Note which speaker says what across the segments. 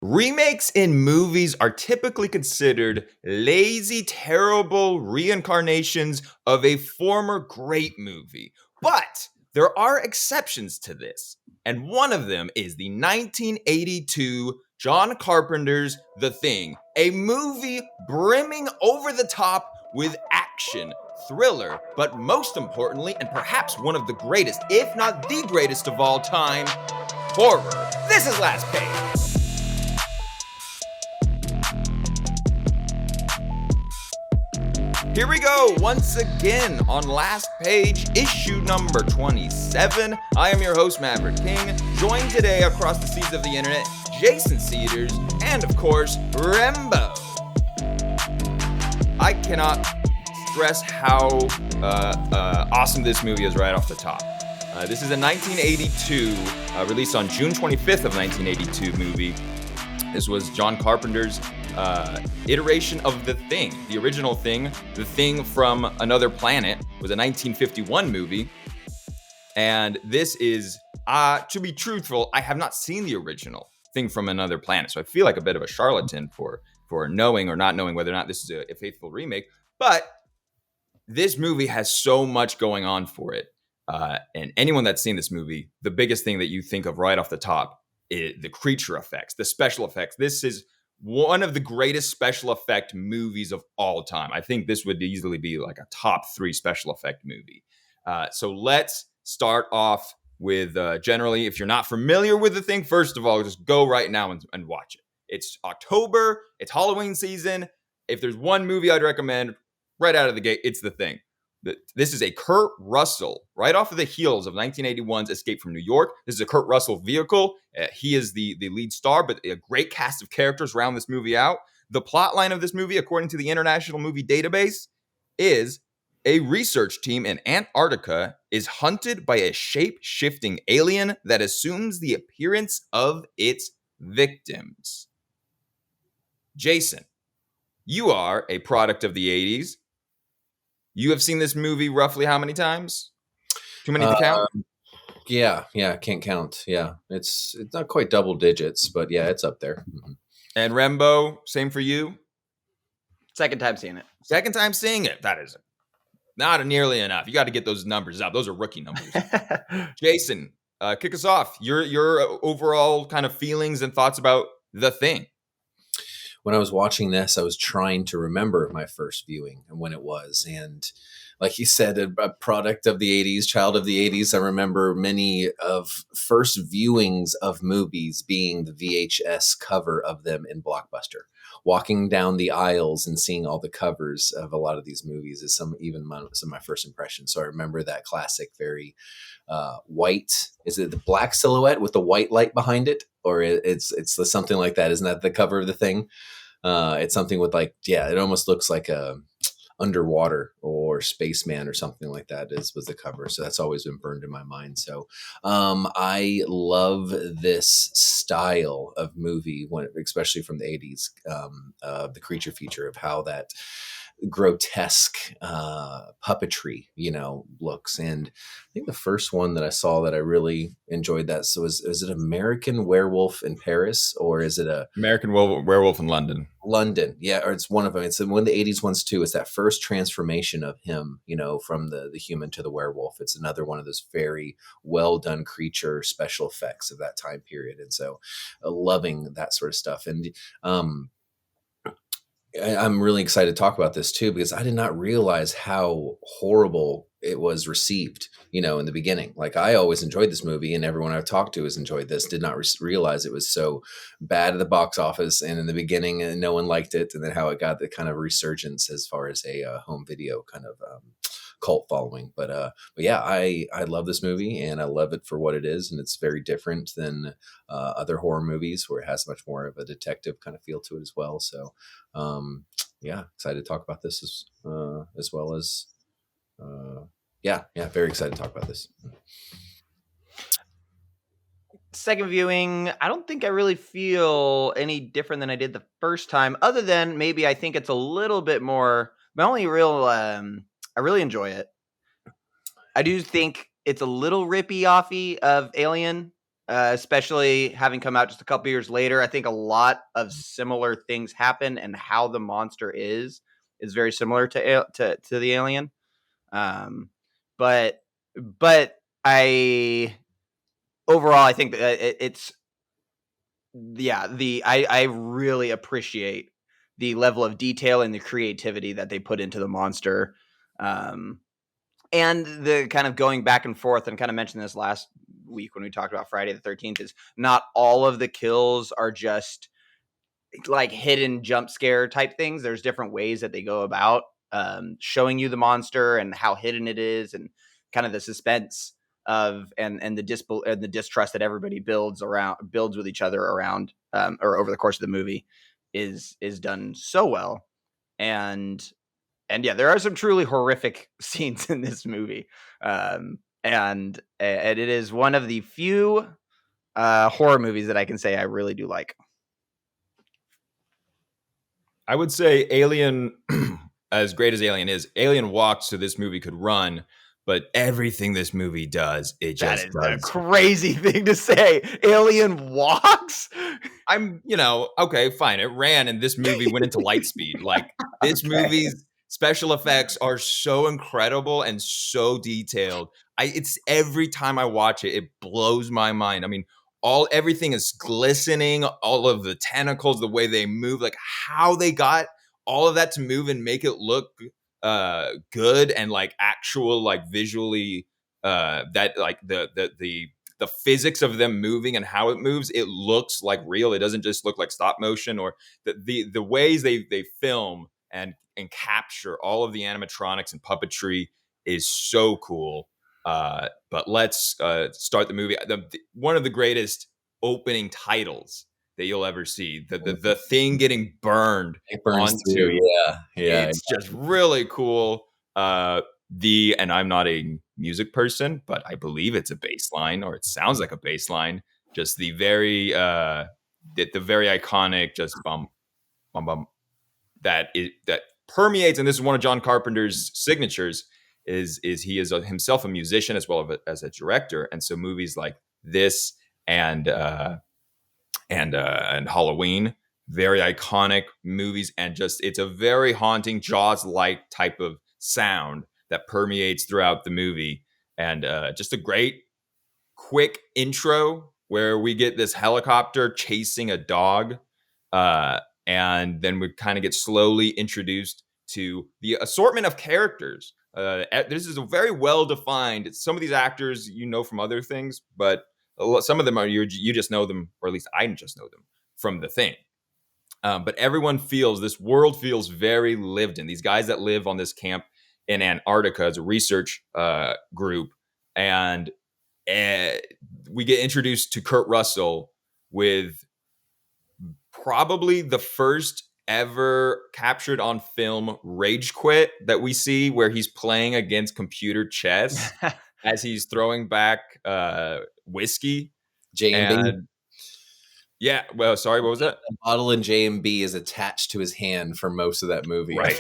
Speaker 1: Remakes in movies are typically considered lazy, terrible reincarnations of a former great movie. But there are exceptions to this. And one of them is the 1982 John Carpenter's The Thing, a movie brimming over the top with action, thriller, but most importantly, and perhaps one of the greatest, if not the greatest of all time, horror. This is Last Page. Here we go, once again on Last Page, issue number 27. I am your host, Maverick King, joined today across the seas of the internet, Jason Cedars, and of course, Rembo. I cannot stress how awesome this movie is right off the top. This is a 1982, released on June 25th of 1982 movie. This was John Carpenter's iteration of The Thing. The original Thing, The Thing from Another Planet, was a 1951 movie. And this is, to be truthful, I have not seen the original Thing from Another Planet. So I feel like a bit of a charlatan for knowing or not knowing whether or not this is a faithful remake. But this movie has so much going on for it. And anyone that's seen this movie, the biggest thing that you think of right off the top is the creature effects, the special effects. This is one of the greatest special effect movies of all time. I think this would easily be like a top 3 special effect movie. So let's start off with generally, if you're not familiar with The Thing, first of all, just go right now and watch it. It's October, it's Halloween season. If there's one movie I'd recommend right out of the gate, it's The Thing. This is a Kurt Russell, right off of the heels of 1981's Escape from New York. This is a Kurt Russell vehicle. He is the lead star, but a great cast of characters round this movie out. The plot line of this movie, according to the International Movie Database, is a research team in Antarctica is hunted by a shape-shifting alien that assumes the appearance of its victims. Jason, you are a product of the 80s. You have seen this movie roughly how many times? Too many to count?
Speaker 2: Yeah, can't count. Yeah, it's not quite double digits, but yeah, it's up there. Mm-hmm.
Speaker 1: And Rembo, same for you?
Speaker 3: Second time seeing it.
Speaker 1: Second time seeing it. That is not nearly enough. You got to get those numbers up. Those are rookie numbers. Jason, kick us off. Your overall kind of feelings and thoughts about The Thing.
Speaker 2: When I was watching this, I was trying to remember my first viewing and when it was. And like you said, a product of the 80s, child of the 80s. I remember many of first viewings of movies being the VHS cover of them in Blockbuster. Walking down the aisles and seeing all the covers of a lot of these movies is some of my first impressions. So I remember that classic, very white. Is it the black silhouette with the white light behind it? Or it's something like that. Isn't that the cover of The Thing? It's something with it almost looks like a Underwater or Spaceman or something like that was the cover. So that's always been burned in my mind. So I love this style of movie, especially from the 80s, the creature feature of how that grotesque puppetry looks. And I think the first one that I saw that I really enjoyed that, so is it American Werewolf in Paris, or is it a
Speaker 1: American Werewolf in London?
Speaker 2: Yeah, or it's one of them. It's one of the 80s ones too. It's that first transformation of him, from the human to the werewolf. It's another one of those very well done creature special effects of that time period. And so loving that sort of stuff. And I'm really excited to talk about this too, because I did not realize how horrible it was received, in the beginning. Like, I always enjoyed this movie, and everyone I've talked to has enjoyed this. Did not realize it was so bad at the box office, and in the beginning, and no one liked it, and then how it got the kind of resurgence as far as a home video kind of cult following. But yeah, I love this movie, and I love it for what it is, and it's very different than other horror movies where it has much more of a detective kind of feel to it as well. So yeah, excited to talk about this as well as very excited to talk about this.
Speaker 3: Second viewing, I don't think I really feel any different than I did the first time, other than maybe I think it's a little bit more. My only real, I really enjoy it. I do think it's a little rippy-offy of Alien, especially having come out just a couple years later. I think a lot of similar things happen, and how the monster is very similar to the Alien. But I overall, I think it's I really appreciate the level of detail and the creativity that they put into the monster. And the kind of going back and forth, and kind of mentioned this last week when we talked about Friday the 13th, is not all of the kills are just like hidden jump scare type things. There's different ways that they go about showing you the monster and how hidden it is, and kind of the suspense of and the distrust that everybody builds with each other around or over the course of the movie is done so well. And yeah, there are some truly horrific scenes in this movie. And it is one of the few horror movies that I can say I really do like.
Speaker 1: I would say Alien, as great as Alien is, Alien walks so this movie could run, but everything this movie does, it just
Speaker 3: does. That is a crazy thing to say. Alien walks?
Speaker 1: I'm, okay, fine. It ran and this movie went into light speed. Like, this movie's special effects are so incredible and so detailed. It's every time I watch it, it blows my mind. I mean, everything is glistening, all of the tentacles, the way they move, like how they got all of that to move and make it look good and like actual, like visually that like the physics of them moving and how it moves, it looks like real. It doesn't just look like stop motion, or the ways they film and capture all of the animatronics and puppetry is so cool. But let's start the movie. One of the greatest opening titles that you'll ever see. The thing getting burned.
Speaker 2: It burns
Speaker 1: onto,
Speaker 2: through. Yeah.
Speaker 1: It's just really cool. And I'm not a music person, but I believe it's a bass line, or it sounds like a bass line. Just the very very iconic just bum bum bum that permeates. And this is one of John Carpenter's signatures. Is he is himself a musician as well as a director, and so movies like this and Halloween, very iconic movies, and just it's a very haunting Jaws-like type of sound that permeates throughout the movie, and just a great quick intro where we get this helicopter chasing a dog, and then we kind of get slowly introduced to the assortment of characters. This is a very well defined. Some of these actors from other things, but some of them are you just know them, or at least I just know them from The Thing. But everyone this world feels very lived in. These guys that live on this camp in Antarctica as a research group, and we get introduced to Kurt Russell with probably the first ever captured on film rage quit that we see, where he's playing against computer chess as he's throwing back whiskey.
Speaker 2: J&B.
Speaker 1: Yeah, well, sorry, what was that?
Speaker 2: A bottle in J&B is attached to his hand for most of that movie.
Speaker 1: Right.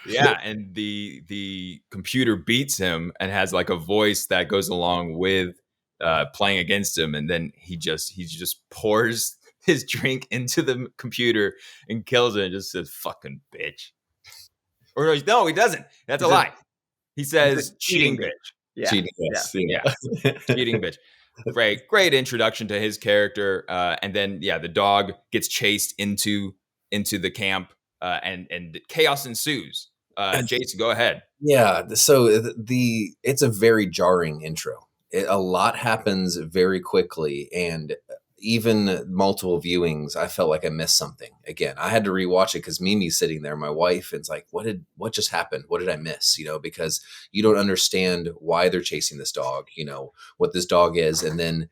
Speaker 1: Yeah, and the computer beats him and has like a voice that goes along with playing against him, and then he just pours his drink into the computer and kills it and just says "fucking bitch." Or no, he doesn't. That's a lie. He says "cheating bitch."
Speaker 2: Yeah. Cheating, yes. Yeah.
Speaker 1: Cheating bitch. Great introduction to his character, and then the dog gets chased into the camp, and chaos ensues. Jason, go ahead.
Speaker 2: Yeah, so it's a very jarring intro. A lot happens very quickly, and even multiple viewings, I felt like I missed something. Again, I had to rewatch it because Mimi's sitting there, my wife, and it's like, what just happened? What did I miss? Because you don't understand why they're chasing this dog, what this dog is, and then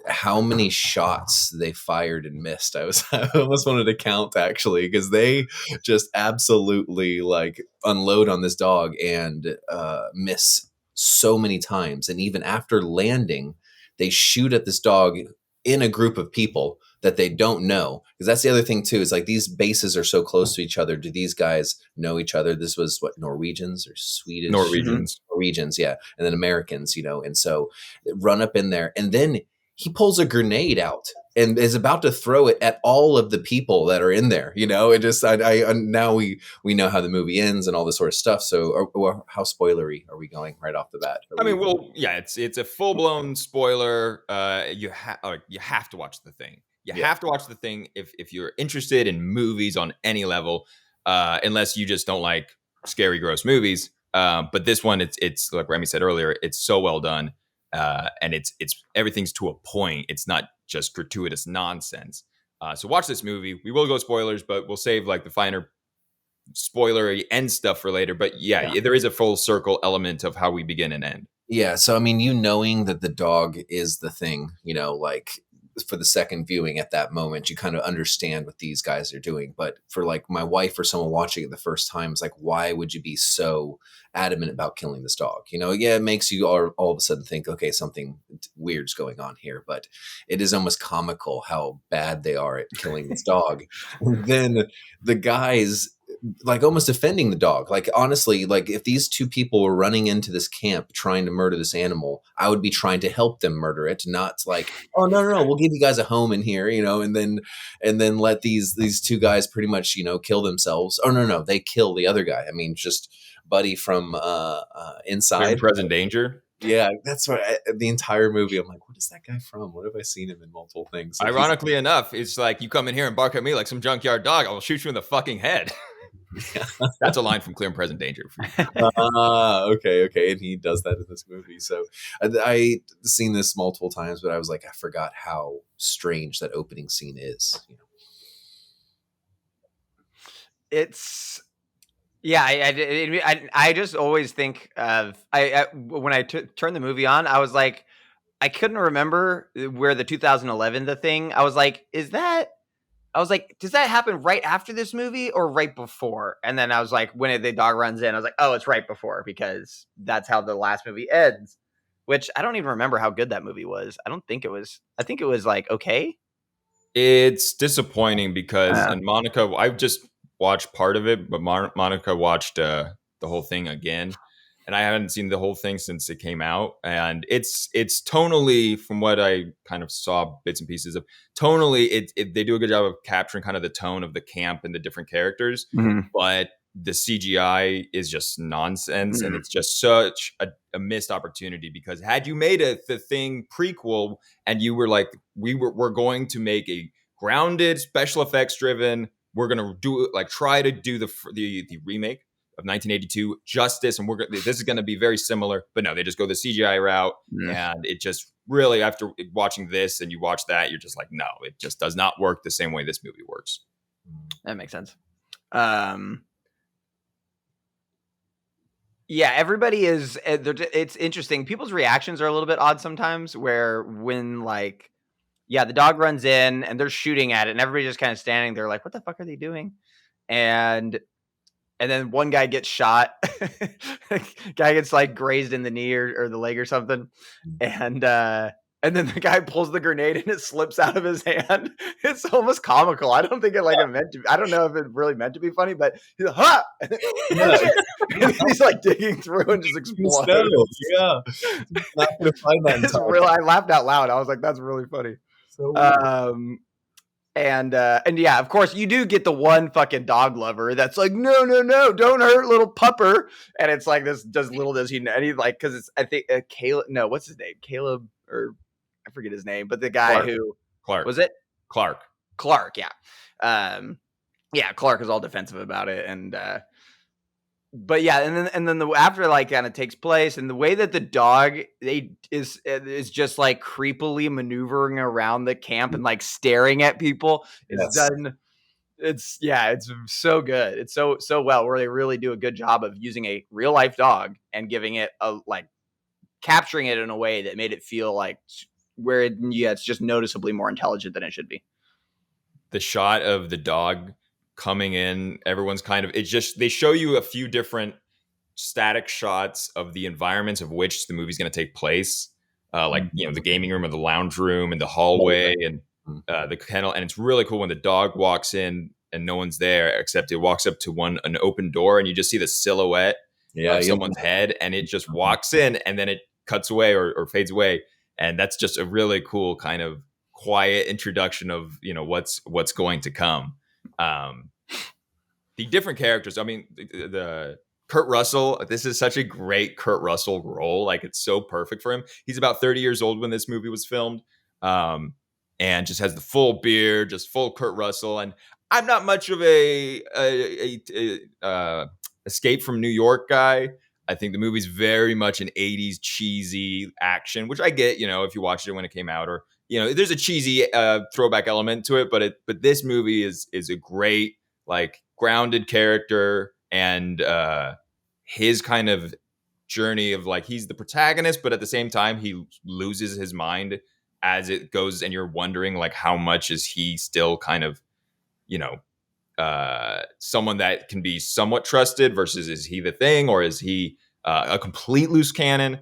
Speaker 2: how many shots they fired and missed. I almost wanted to count, actually, because they just absolutely like unload on this dog and miss so many times. And even after landing, they shoot at this dog in a group of people that they don't know. Because that's the other thing too, is like these bases are so close to each other. Do these guys know each other? This was what, Norwegians or Swedish? Norwegians, yeah. And then Americans, and so run up in there. And then he pulls a grenade out and is about to throw it at all of the people that are in there. It just, now we know how the movie ends and all this sort of stuff. So how spoilery are we going right off the bat?
Speaker 1: It's a full blown spoiler. You have to watch The Thing. You have to watch The Thing if you're interested in movies on any level, unless you just don't like scary, gross movies. But this one, it's like Remy said earlier, it's so well done. And it's everything's to a point. It's not just gratuitous nonsense. So watch this movie. We will go spoilers, but we'll save like the finer spoilery end stuff for later. But there is a full circle element of how we begin and end.
Speaker 2: Yeah. So I mean, knowing that the dog is the thing, like for the second viewing at that moment, you kind of understand what these guys are doing. But for like my wife or someone watching it the first time, it's like, why would you be so adamant about killing this dog? It makes you all of a sudden think, okay, something weird's going on here. But it is almost comical how bad they are at killing this dog. And then the guys like almost defending the dog. Like, honestly, like if these two people were running into this camp trying to murder this animal, I would be trying to help them murder it, not like, oh, no, we'll give you guys a home in here, and then let these two guys pretty much, kill themselves. Oh, no, they kill the other guy. I mean, just Buddy from Inside.
Speaker 1: Present Danger.
Speaker 2: Yeah, that's what the entire movie. I'm like, what is that guy from? What have I seen him in multiple things? So
Speaker 1: ironically enough, it's like, you come in here and bark at me like some junkyard dog, I will shoot you in the fucking head. That's a line from Clear and Present Danger.
Speaker 2: Okay, and he does that in this movie. So I seen this multiple times, but I was like, I forgot how strange that opening scene is.
Speaker 3: It's I just always think of when I turned the movie on, I was like, I couldn't remember where the 2011 The Thing. I was like, does that happen right after this movie or right before? And then I was like, when the dog runs in, I was like, oh, it's right before, because that's how the last movie ends, which I don't even remember how good that movie was. I think it was like, okay.
Speaker 1: It's disappointing because, and Monica, I've just watched part of it, but Monica watched the whole thing again. And I haven't seen the whole thing since it came out. And it's tonally, from what I kind of saw bits and pieces of, tonally, they do a good job of capturing kind of the tone of the camp and the different characters. Mm-hmm. But the CGI is just nonsense. Mm-hmm. And it's just such a missed opportunity, because had you made The Thing prequel and you were like, we're going to make a grounded, special effects driven, we're going to try to do the remake of 1982 justice, and this is going to be very similar, but no, they just go the CGI route. And it just really, after watching this and you watch that, you're just like, no, it just does not work the same way this movie works.
Speaker 3: That makes sense. Everybody is, it's interesting. People's reactions are a little bit odd sometimes, where when the dog runs in and they're shooting at it and everybody's just kind of standing there like, what the fuck are they doing? And then one guy gets shot. Guy gets grazed in the knee or the leg or something. And then the guy pulls the grenade and it slips out of his hand. It's almost comical. I don't think it meant to. I don't know if it really meant to be funny, but he's like, ha! And he's digging through and just explodes.
Speaker 2: Yeah, not gonna find that.
Speaker 3: I laughed out loud. I was like, that's really funny. So And of course, you do get the one fucking dog lover that's like, no, don't hurt little pupper. And it's like, this does little does he know. And he's like, because it's, I think, Caleb, no, what's his name? Caleb, or I forget his name, but the guy
Speaker 1: Clark.
Speaker 3: Was it?
Speaker 1: Clark,
Speaker 3: yeah. Clark is all defensive about it. And, but yeah, and then after kind of takes place, and the way that the dog is just creepily maneuvering around the camp and staring at people is done. It's so good. It's so well, where they really do a good job of using a real life dog and giving it capturing it in a way that made it feel it's just noticeably more intelligent than it should be.
Speaker 1: The shot of the dog coming in, everyone's they show you a few different static shots of the environments of which the movie's going to take place. like the gaming room or the lounge room and the hallway and the kennel. And it's really cool when the dog walks in and no one's there, except it walks up to an open door and you just see the silhouette of someone's head, and it just walks in and then it cuts away or fades away. And that's just a really cool kind of quiet introduction of what's going to come. The different characters, I mean, the Kurt Russell, this is such a great Kurt Russell role. Like, it's so perfect for him. He's about 30 years old when this movie was filmed, and just has the full beard, just full Kurt Russell. And I'm not much of a Escape from New York guy. I think the movie's very much an 80s cheesy action, which I get, if you watched it when it came out, or there's a cheesy throwback element to it, but this movie is a great, like, grounded character, and his kind of journey of, like, he's the protagonist, but at the same time he loses his mind as it goes, and you're wondering, like, how much is he still kind of someone that can be somewhat trusted versus is he the thing, or is he a complete loose cannon?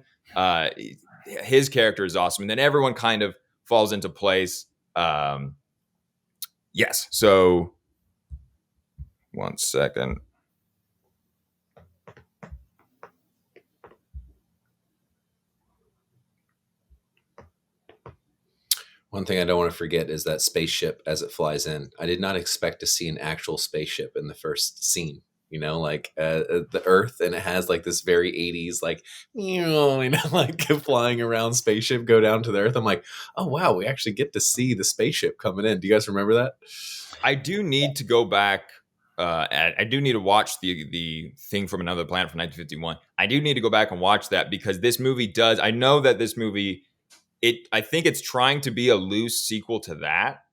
Speaker 1: His character is awesome, and then everyone kind of falls into place. Yes. So 1 second.
Speaker 2: One thing I don't want to forget is that spaceship as it flies in. I did not expect to see an actual spaceship in the first scene. Like the Earth, and it has like this very 80s, like, like flying around spaceship go down to the Earth. I'm like, oh wow, we actually get to see the spaceship coming in. Do you guys remember that?
Speaker 1: I do need to go back. I do need to watch the thing from Another Planet from 1951. I do need to go back and watch that, because this movie does. I know that this movie, I think it's trying to be a loose sequel to that,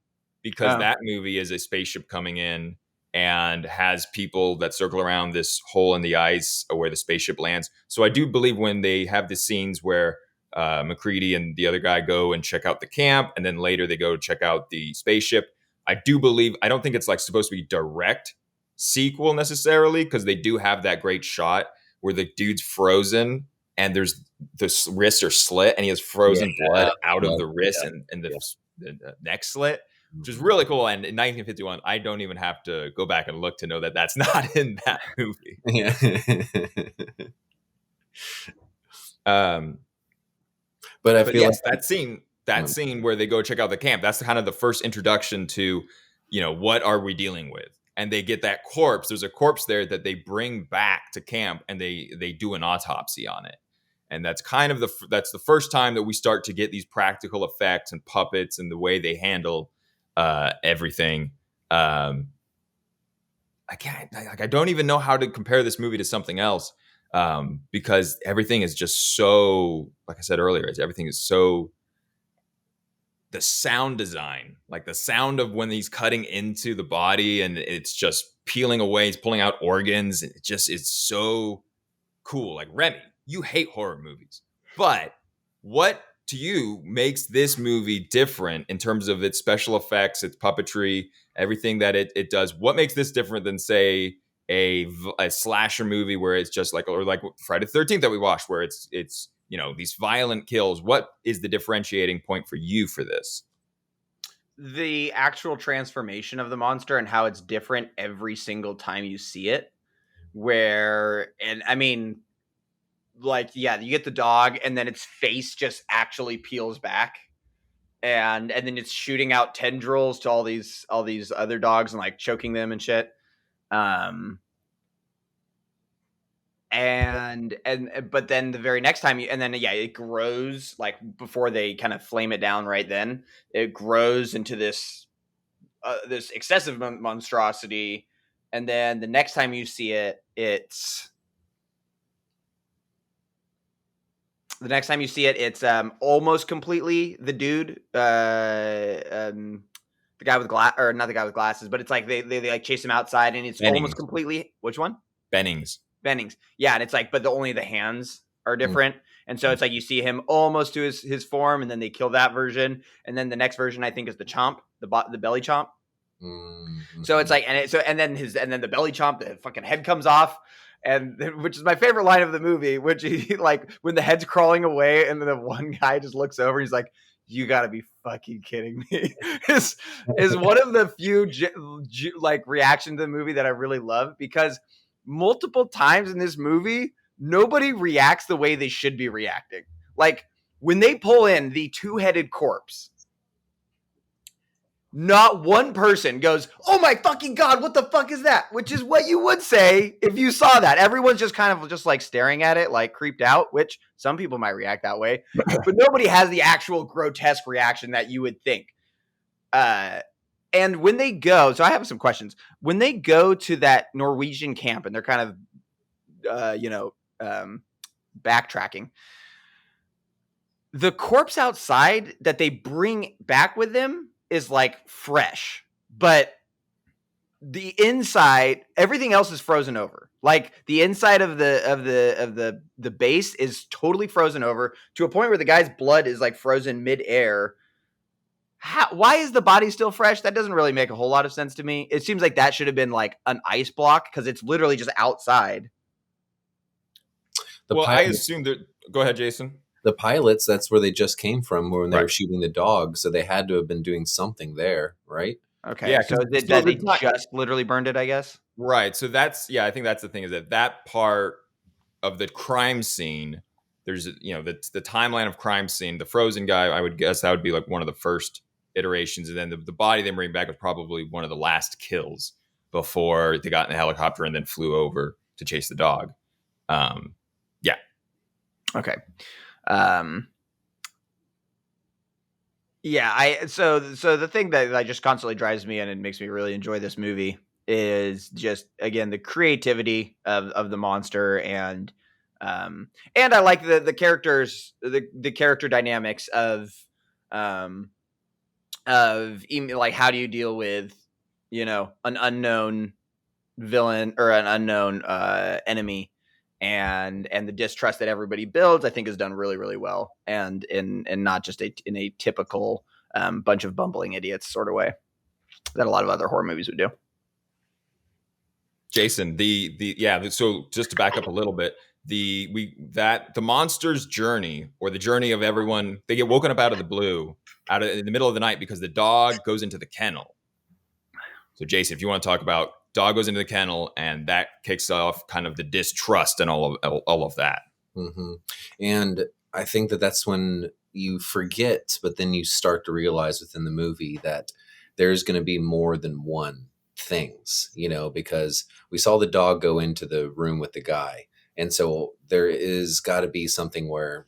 Speaker 1: because that movie is a spaceship coming in and has people that circle around this hole in the ice where the spaceship lands. So I do believe when they have the scenes where McCready and the other guy go and check out the camp, and then later they go check out the spaceship, I don't think it's like supposed to be direct sequel necessarily, because they do have that great shot where the dude's frozen and there's the wrists are slit and he has frozen blood out of the wrist and the neck slit, which is really cool. And in 1951, I don't even have to go back and look to know that that's not in that movie.
Speaker 2: Yeah. But I feel
Speaker 1: yes, like that scene where they go check out the camp, that's kind of the first introduction to, what are we dealing with? And they get that corpse. There's a corpse there that they bring back to camp, and they do an autopsy on it. And that's kind of that's the first time that we start to get these practical effects and puppets and the way they handle everything. I don't even know how to compare this movie to something else, because everything is just so, like I said earlier, everything is so. The sound design, like the sound of when he's cutting into the body and it's just peeling away, he's pulling out organs. It's so cool. Like, Remy, you hate horror movies, but what to you makes this movie different in terms of its special effects, its puppetry, everything that it does? What makes this different than, say, a slasher movie where it's just like, or like Friday the 13th that we watched, where it's these violent kills? What is the differentiating point for you for this?
Speaker 3: The actual transformation of the monster and how it's different every single time you see it. And I mean, like, yeah, you get the dog and then its face just actually peels back. And then it's shooting out tendrils to all these other dogs and like choking them and shit. But then the very next time it grows, like, before they kind of flame it down right then, it grows into this excessive monstrosity. And then the next time you see it, it's almost completely the dude, the guy with not the guy with glasses, but it's like they like chase him outside and it's almost completely, which one?
Speaker 1: Bennings.
Speaker 3: Yeah, and it's like, but only the hands are different. And so it's like you see him almost to his form, and then they kill that version. And then the next version, I think, is the chomp, the belly chomp. Mm-hmm. So it's like, and then the belly chomp, the fucking head comes off. and which is my favorite line of the movie, which he like when the head's crawling away and the one guy just looks over and he's like, you gotta be fucking kidding me. is one of the few like reactions to the movie that I really love, because multiple times in this movie nobody reacts the way they should be reacting. Like when they pull in the two-headed corpse, not one person goes, oh my fucking God, what the fuck is that? Which is what you would say if you saw that. Everyone's just kind of just like staring at it, like creeped out, which some people might react that way, but nobody has the actual grotesque reaction that you would think. And when they go, so I have some questions. When they go to that Norwegian camp and they're kind of, backtracking, the corpse outside that they bring back with them is like fresh, but the inside, everything else is frozen over. Like the inside of the base is totally frozen over to a point where the guy's blood is like frozen midair. Why is the body still fresh? That doesn't really make a whole lot of sense to me. It seems like that should have been like an ice block because it's literally just outside.
Speaker 1: I assume that. Go ahead, Jason.
Speaker 2: The pilots, that's where they just came from when they were shooting the dog. So they had to have been doing something there, right?
Speaker 3: Okay. Yeah. So they just literally burned it, I guess.
Speaker 1: Right. So I think that's the thing, is that part of the crime scene, there's, the timeline of crime scene, the frozen guy, I would guess that would be like one of the first iterations. And then the body they bring back was probably one of the last kills before they got in the helicopter and then flew over to chase the dog. Yeah.
Speaker 3: Okay. So the thing that just constantly drives me in and makes me really enjoy this movie is just, again, the creativity of the monster, and I like the characters, the character dynamics of like, how do you deal with, an unknown villain or an unknown enemy, and the distrust that everybody builds, I think is done really, really well, and not just in a typical bunch of bumbling idiots sort of way that a lot of other horror movies would do.
Speaker 1: Jason, so just to back up a little bit, the monster's journey, or the journey of everyone, they get woken up out of the blue, in the middle of the night, because the dog goes into the kennel. So Jason, if you want to talk about dog goes into the kennel, and that kicks off kind of the distrust and all of that.
Speaker 2: Mm-hmm. And I think that's when you forget, but then you start to realize within the movie that there's going to be more than one things, because we saw the dog go into the room with the guy. And so there is got to be something where,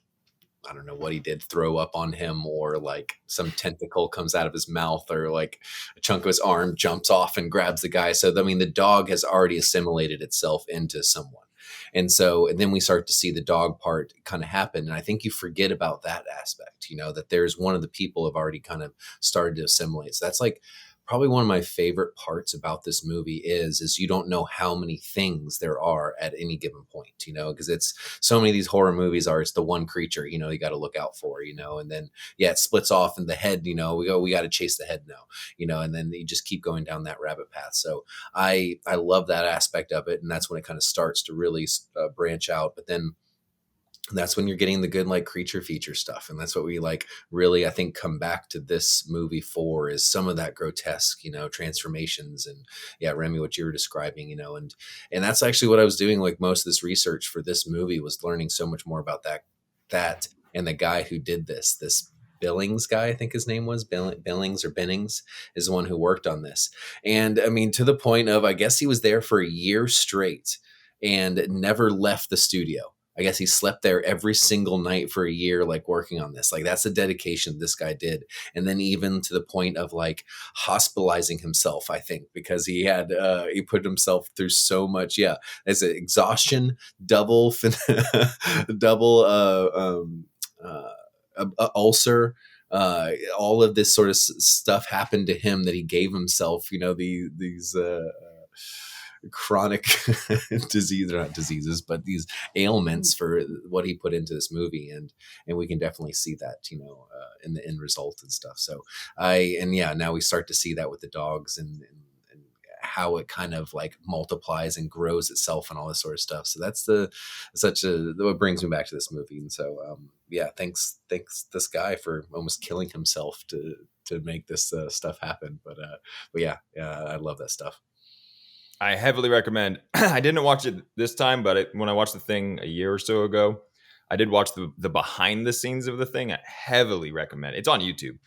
Speaker 2: I don't know what he did, throw up on him, or like some tentacle comes out of his mouth, or like a chunk of his arm jumps off and grabs the guy. So, I mean, the dog has already assimilated itself into someone. And then we start to see the dog part kind of happen. And I think you forget about that aspect, that there's one of the people have already kind of started to assimilate. So that's like probably one of my favorite parts about this movie is you don't know how many things there are at any given point, because it's so many of these horror movies it's the one creature, you got to look out for, and then, it splits off in the head, we got to chase the head now, and then you just keep going down that rabbit path. So I love that aspect of it. And that's when it kind of starts to really branch out. But then that's when you're getting the good, like, creature feature stuff. And that's what we really, I think, come back to this movie for, is some of that grotesque, transformations. And Remy, what you were describing, and that's actually what I was doing. Like, most of this research for this movie was learning so much more about that and the guy who did this Billings guy, I think his name was Billings or Bennings, is the one who worked on this. And I mean, to the point of, I guess he was there for a year straight and never left the studio. I guess he slept there every single night for a year, like, working on this. Like, that's the dedication this guy did. And then even to the point of like hospitalizing himself, I think, because he had, he put himself through so much. Yeah. As an exhaustion, double ulcer, all of this sort of stuff happened to him that he gave himself, these chronic disease, or not diseases, but these ailments for what he put into this movie. And we can definitely see that, in the end result and stuff. So now we start to see that with the dogs and how it kind of like multiplies and grows itself and all this sort of stuff. So that's what brings me back to this movie. And so yeah, thanks this guy for almost killing himself to make this stuff happen. But yeah, I love that stuff.
Speaker 1: I heavily recommend. I didn't watch it this time, but when I watched the thing a year or so ago, I did watch the behind the scenes of the thing. I heavily recommend. It's on YouTube.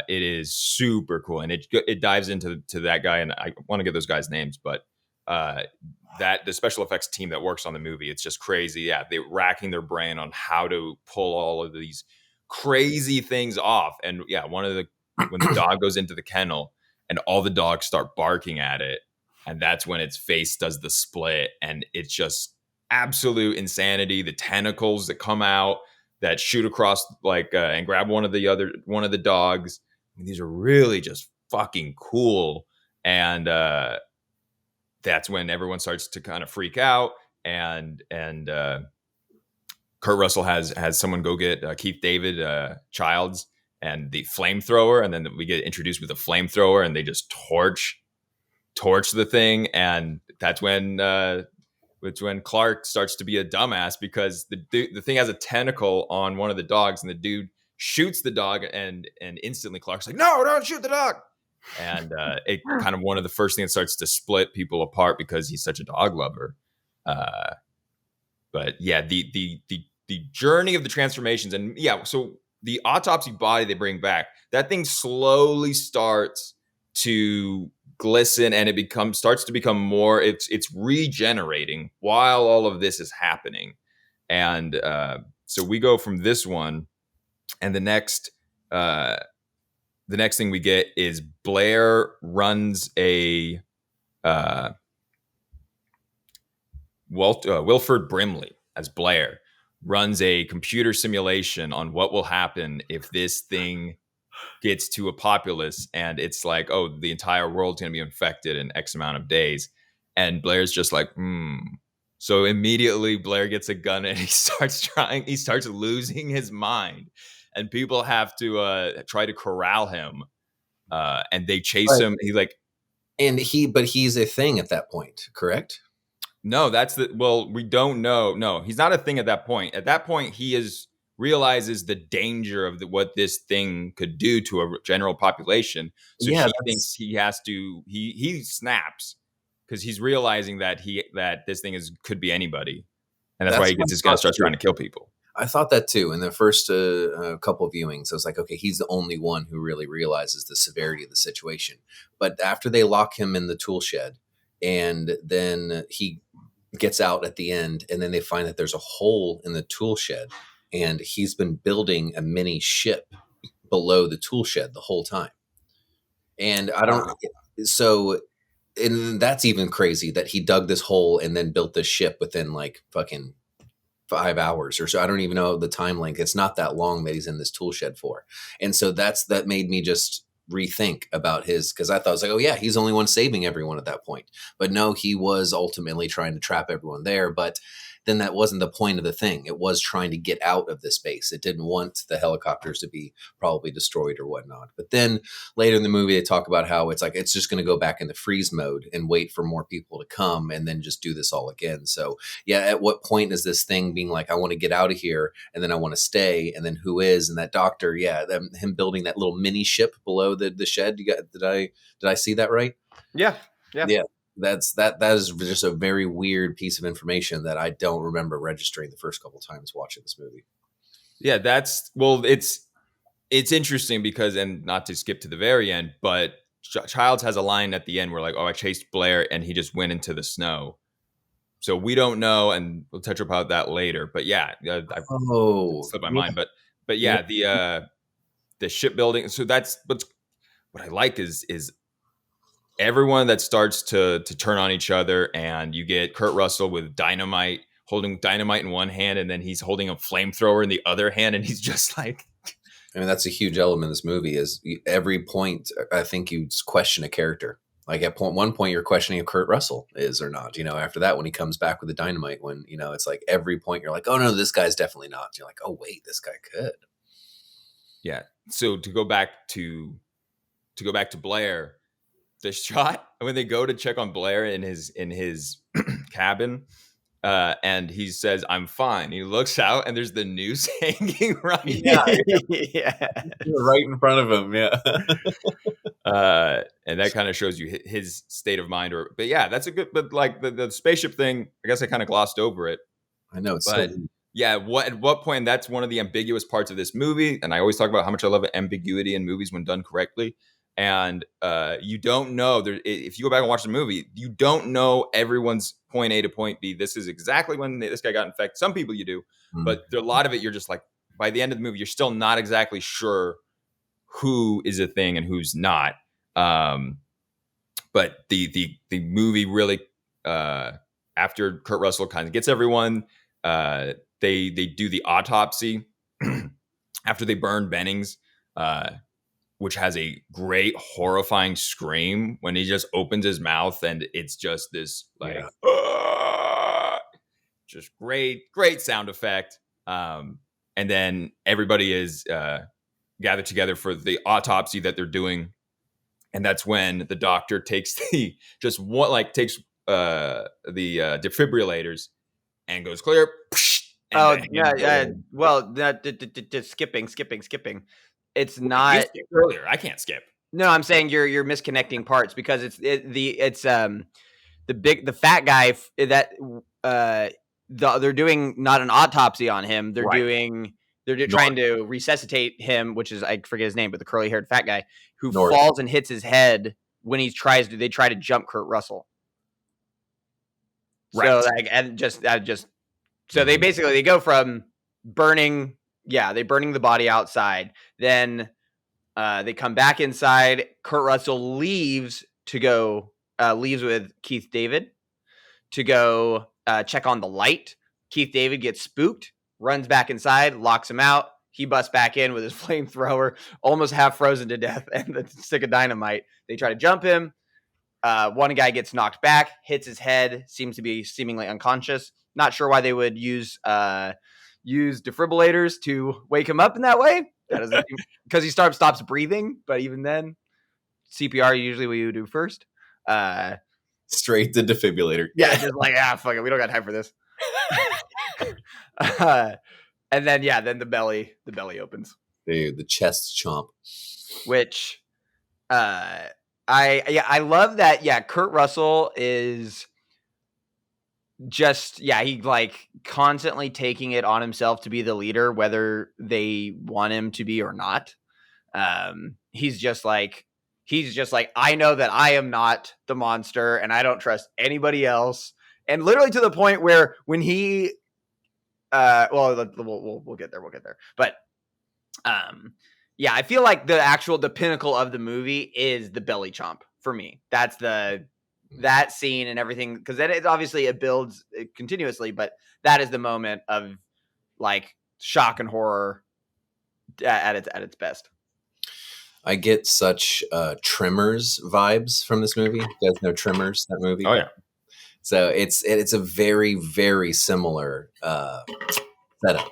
Speaker 1: It is super cool, and it dives into that guy, and I want to get those guys' names, but that the special effects team that works on the movie, it's just crazy. Yeah, they're racking their brain on how to pull all of these crazy things off, and yeah, when the dog goes into the kennel and all the dogs start barking at it. And that's when its face does the split, and it's just absolute insanity. The tentacles that come out that shoot across and grab one of the dogs. I mean, these are really just fucking cool. And that's when everyone starts to kind of freak out. And Kurt Russell has someone go get Keith David Childs and the flamethrower, and then we get introduced with a flamethrower, and they just torch the thing, and that's when Clark starts to be a dumbass because the thing has a tentacle on one of the dogs, and the dude shoots the dog, and instantly Clark's like, "No, don't shoot the dog!" And it kind of one of the first things that starts to split people apart because he's such a dog lover. But yeah, the journey of the transformations, and yeah, so the autopsy body they bring back, that thing slowly starts to glisten, and it starts to become more, it's regenerating while all of this is happening. And so we go from this one, and the next thing we get is Blair runs a Wilford Brimley as Blair runs a computer simulation on what will happen if this thing gets to a populace, and it's like, oh, the entire world's going to be infected in X amount of days. And Blair's just like, So immediately Blair gets a gun, and he starts losing his mind, and people have to try to corral him, and they chase him.
Speaker 2: But he's a thing at that point, correct?
Speaker 1: No, we don't know. No, he's not a thing at that point. At that point, he realizes the danger of what this thing could do to a general population. So he thinks he snaps because he's realizing that this thing could be anybody. And that's why he gets his gun and starts trying to kill people.
Speaker 2: I thought that too. In the first couple of viewings, I was like, okay, he's the only one who really realizes the severity of the situation. But after they lock him in the tool shed, and then he gets out at the end, and then they find that there's a hole in the tool shed, and he's been building a mini ship below the tool shed the whole time. And and that's even crazy that he dug this hole and then built this ship within like fucking 5 hours or so. I don't even know the time length. It's not that long that he's in this tool shed for. And so that made me just rethink about because I thought, I was like, oh yeah, he's the only one saving everyone at that point. But no, he was ultimately trying to trap everyone there. But then that wasn't the point of the thing. It was trying to get out of this base. It didn't want the helicopters to be probably destroyed or whatnot. But then later in the movie, they talk about how it's like, it's just going to go back into freeze mode and wait for more people to come and then just do this all again. So yeah, at what point is this thing being like, I want to get out of here and then I want to stay, and then who is? And that doctor, yeah, him building that little mini ship below the shed. Did I see that right?
Speaker 3: Yeah.
Speaker 2: That is just a very weird piece of information that I don't remember registering the first couple times watching this movie.
Speaker 1: Yeah, it's interesting because, and not to skip to the very end, but Childs has a line at the end where like, oh, I chased Blair and he just went into the snow. So we don't know, and we'll touch about that later. But yeah, I slipped my mind. But yeah, the shipbuilding. So that's what I like is everyone that starts to turn on each other, and you get Kurt Russell with dynamite, holding dynamite in one hand, and then he's holding a flamethrower in the other hand, and he's just like,
Speaker 2: I mean, that's a huge element of this movie is every point, I think you question a character. Like at one point you're questioning if Kurt Russell is or not, after that, when he comes back with the dynamite, when, it's like every point you're like, oh no, this guy's definitely not. You're like, oh wait, this guy could.
Speaker 1: Yeah. So to go back to Blair, the shot when they go to check on Blair in his cabin, and he says, "I'm fine." He looks out, and there's the noose hanging right,
Speaker 3: Yeah.
Speaker 2: right in front of him. Yeah.
Speaker 1: and that kind of shows you his state of mind. But yeah, that's a good. But like the spaceship thing, I guess I kind of glossed over it.
Speaker 2: I know it's
Speaker 1: But
Speaker 2: so.
Speaker 1: yeah, at what point? That's one of the ambiguous parts of this movie, and I always talk about how much I love ambiguity in movies when done correctly. And you don't know if you go back and watch the movie, you don't know everyone's point A to point B. This is exactly when this guy got infected. Some people you do, but a lot of it you're just like, by the end of the movie, you're still not exactly sure who is a thing and who's not. But the movie really, after Kurt Russell kind of gets everyone, they do the autopsy after they burn Bennings, which has a great horrifying scream when he just opens his mouth, and it's just this like just great sound effect. And then everybody is gathered together for the autopsy that they're doing, and that's when the doctor takes the defibrillators and goes clear.
Speaker 3: Oh yeah. Well, skipping. It's not.
Speaker 1: You skipped earlier. I can't skip.
Speaker 3: No, I'm saying you're misconnecting parts because the fat guy that they're doing not an autopsy on him. They're trying to resuscitate him, which is, I forget his name, but the curly haired fat guy who falls and hits his head when they try to jump Kurt Russell. Right. So they basically go from burning the body outside, then they come back inside. Kurt Russell leaves with Keith David to go check on the light. Keith David gets spooked, runs back inside, locks him out. He busts back in with his flamethrower, almost half frozen to death, and the stick of dynamite. They try to jump him. One guy gets knocked back, hits his head, seems to be seemingly unconscious. Not sure why they would use defibrillators to wake him up in that way. That is because he stops breathing. But even then, CPR usually what you do first.
Speaker 2: Straight to defibrillator.
Speaker 3: Yeah, just like fuck it, we don't got time for this. And then the belly opens.
Speaker 2: The chest chomp.
Speaker 3: Which I love that. Yeah, Kurt Russell is just he like constantly taking it on himself to be the leader, whether they want him to be or not. He's just like I know that I am not the monster, and I don't trust anybody else. And literally to the point where when he we'll get there. But I feel like the pinnacle of the movie is the belly chomp for me. That's that scene and everything, because it builds continuously, but that is the moment of like shock and horror at its best.
Speaker 2: I get such Tremors vibes from this movie. You guys know Tremors, that movie?
Speaker 1: Oh yeah.
Speaker 2: So it's a very, very similar setup,